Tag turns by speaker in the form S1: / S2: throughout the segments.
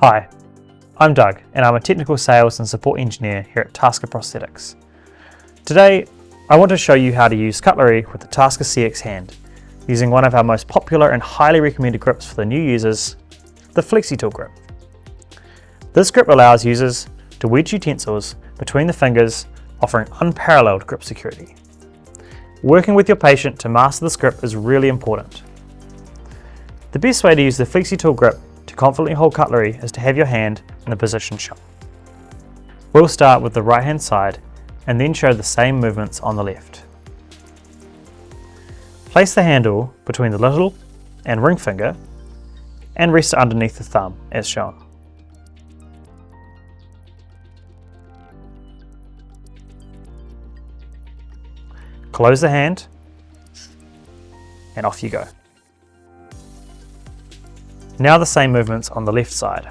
S1: Hi, I'm Doug and I'm a technical sales and support engineer here at TASKA Prosthetics. Today, I want to show you how to use cutlery with the TASKA CX hand, using one of our most popular and highly recommended grips for the new users, the Flexitool grip. This grip allows users to wedge utensils between the fingers, offering unparalleled grip security. Working with your patient to master this grip is really important. The best way to use the Flexitool grip to confidently hold cutlery is to have your hand in the position shown. We'll start with the right hand side and then show the same movements on the left. Place the handle between the little and ring finger and rest it underneath the thumb as shown. Close the hand and off you go. Now the same movements on the left side.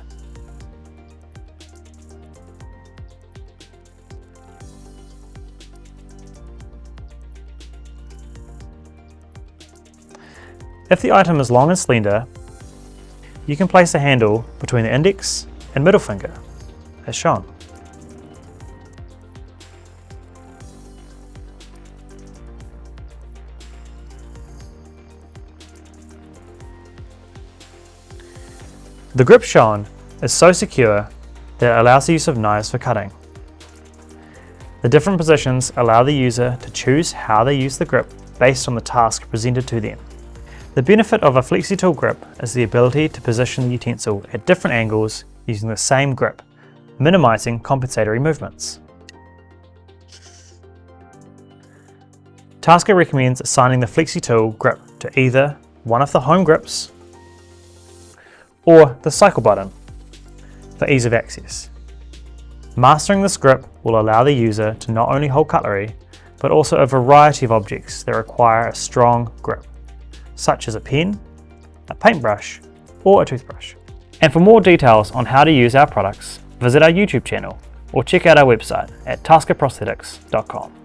S1: If the item is long and slender, you can place the handle between the index and middle finger, as shown. The grip shown is so secure that it allows the use of knives for cutting. The different positions allow the user to choose how they use the grip based on the task presented to them. The benefit of a Flexitool grip is the ability to position the utensil at different angles using the same grip, minimizing compensatory movements. TASKA recommends assigning the Flexitool grip to either one of the home grips or the cycle button for ease of access. Mastering this grip will allow the user to not only hold cutlery, but also a variety of objects that require a strong grip, such as a pen, a paintbrush, or a toothbrush. And for more details on how to use our products, visit our YouTube channel or check out our website at taskaprosthetics.com.